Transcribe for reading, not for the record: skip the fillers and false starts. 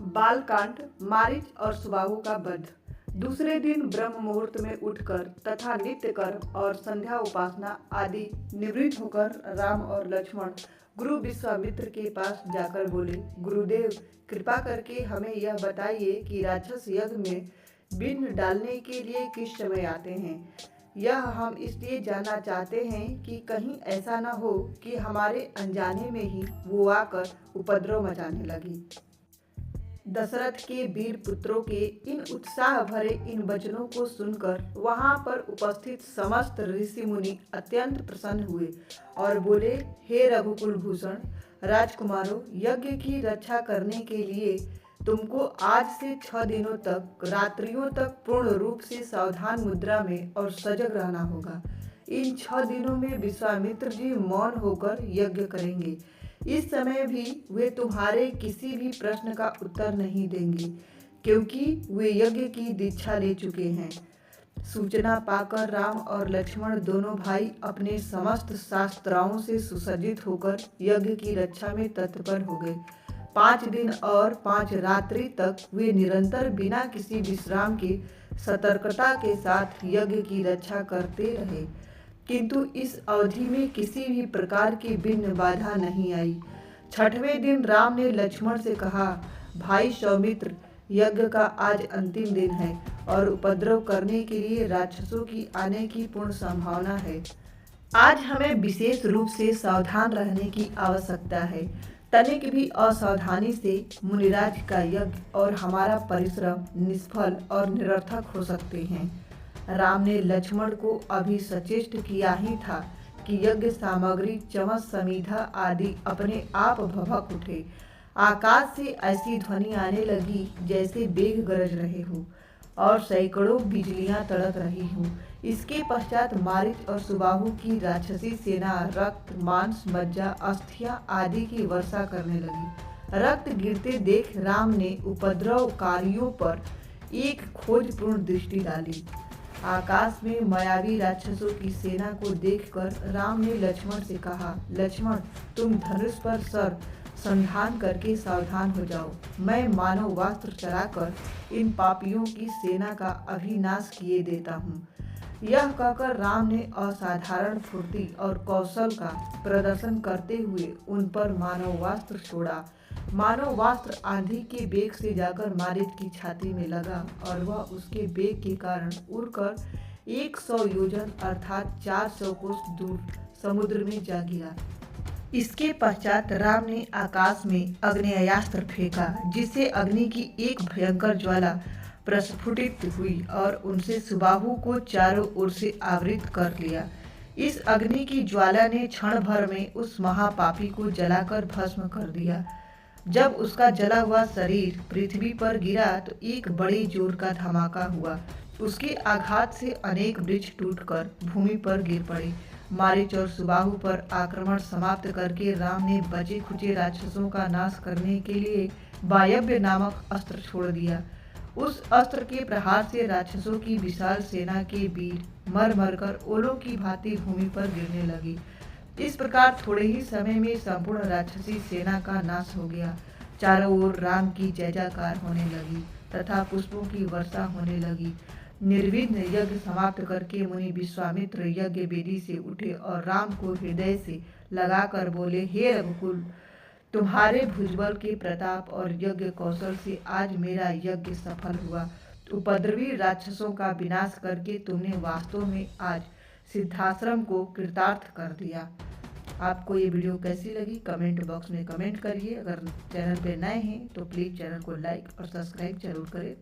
बालकांड मारीच और सुबाहु का वध। दूसरे दिन ब्रह्म मुहूर्त में उठकर तथा नित्य कर्म और संध्या उपासना आदि निवृत्त होकर राम और लक्ष्मण गुरु विश्वामित्र के पास जाकर बोले, गुरुदेव कृपा करके हमें यह बताइए कि राक्षस यज्ञ में विघ्न डालने के लिए किस समय आते हैं। यह हम इसलिए जानना चाहते हैं कि कहीं ऐसा न हो कि हमारे अनजाने में ही वो आकर उपद्रव मचाने लगी। दशरथ के वीर पुत्रों के इन उत्साह भरे इन वचनों को सुनकर वहां पर उपस्थित समस्त ऋषि मुनि अत्यंत प्रसन्न हुए और बोले, हे रघुकुल भूषण राजकुमारों, यज्ञ की रक्षा करने के लिए तुमको आज से 6 दिनों तक रात्रियों तक पूर्ण रूप से सावधान मुद्रा में और सजग रहना होगा। इन 6 दिनों में विश्वामित्र जी मौन होकर यज्ञ करेंगे। इस समय भी वे तुम्हारे किसी भी प्रश्न का उत्तर नहीं देंगे, क्योंकि वे यज्ञ की दीक्षा ले चुके हैं। सूचना पाकर राम और लक्ष्मण दोनों भाई अपने समस्त शास्त्राओं से सुसज्जित होकर यज्ञ की रक्षा में तत्पर हो गए। 5 दिन और 5 रात्रि तक वे निरंतर बिना किसी विश्राम के सतर्कता के साथ यज्ञ की रक्षा करते रहे, किंतु इस अवधि में किसी भी प्रकार की विघ्न बाधा नहीं आई। 6वें दिन राम ने लक्ष्मण से कहा, भाई सौमित्र, यज्ञ का आज अंतिम दिन है और उपद्रव करने के लिए राक्षसों की आने की पूर्ण संभावना है। आज हमें विशेष रूप से सावधान रहने की आवश्यकता है। तनिक भी असावधानी से मुनिराज का यज्ञ और हमारा परिश्रम निष्फल और निरर्थक हो सकते हैं। राम ने लक्ष्मण को अभी सचेष्ट किया ही था कि यज्ञ सामग्री चमक समीधा आदि अपने आप भभक उठे। आकाश से ऐसी ध्वनि आने लगी जैसे मेघ गरज रहे हो और सैकड़ों बिजलियां तड़क रही हो। इसके पश्चात मारीच और सुबाहु की राक्षसी सेना रक्त, मांस, मज्जा, अस्थियां आदि की वर्षा करने लगी। रक्त गिरते देख राम ने उपद्रवकारियों पर एक खोजपूर्ण दृष्टि डाली। आकाश में मायावी राक्षसों की सेना को देखकर राम ने लक्ष्मण से कहा, लक्ष्मण, तुम धनुष पर सर संधान करके सावधान हो जाओ। मैं मानव वास्त्र चलाकर इन पापियों की सेना का अभिनाश किए देता हूँ। यह कहकर राम ने असाधारण फुर्ती और कौशल का प्रदर्शन करते हुए उन पर मानव वास्त्र छोड़ा। मानव वास्त्र आंधी के वेग से जाकर मारीच की छाती में लगा और वह उसके वेग के कारण उड़कर 100 योजन अर्थात 400 कोस दूर समुद्र में जा गिरा। इसके पश्चात राम ने आकाश में अग्नेयास्त्र फेंका, जिससे अग्नि की एक भयंकर ज्वाला प्रस्फुटित हुई और उनसे सुबाहु को चारों ओर से आवृत कर लिया। इस अग्नि की ज्वाला ने क्षण भर में उस महापापी को जलाकर भस्म कर दिया। जब उसका जला हुआ शरीर पृथ्वी पर गिरा तो एक बड़े जोर का धमाका हुआ। उसके आघात से अनेक वृक्ष टूटकर भूमि पर गिर पड़े। मारीच और सुबाहु पर आक्रमण समाप्त करके राम ने बचे खुचे राक्षसों का नाश करने के लिए वायव्य नामक अस्त्र छोड़ दिया। उस अस्त्र के प्रहार से राक्षसों की विशाल सेना के वीर मर मरकर ओलों की भांति भूमि पर गिरने लगी। इस प्रकार थोड़े ही समय में संपूर्ण राक्षसी सेना का नाश हो गया। चारों ओर राम की जय जयकार होने लगी तथा पुष्पों की वर्षा होने लगी। निर्विघ्न यज्ञ समाप्त करके मुनि विश्वामित्र यज्ञ वेदी से उठे और राम को हृदय से लगाकर बोले, हे रघुकुल, तुम्हारे भुजबल के प्रताप और यज्ञ कौशल से आज मेरा यज्ञ सफल हुआ। उपद्रवी राक्षसों का विनाश करके तुमने वास्तव में आज सिद्धाश्रम को कृतार्थ कर दिया। आपको ये वीडियो कैसी लगी कमेंट बॉक्स में कमेंट करिए। अगर चैनल पे नए हैं तो प्लीज़ चैनल को लाइक और सब्सक्राइब जरूर करें।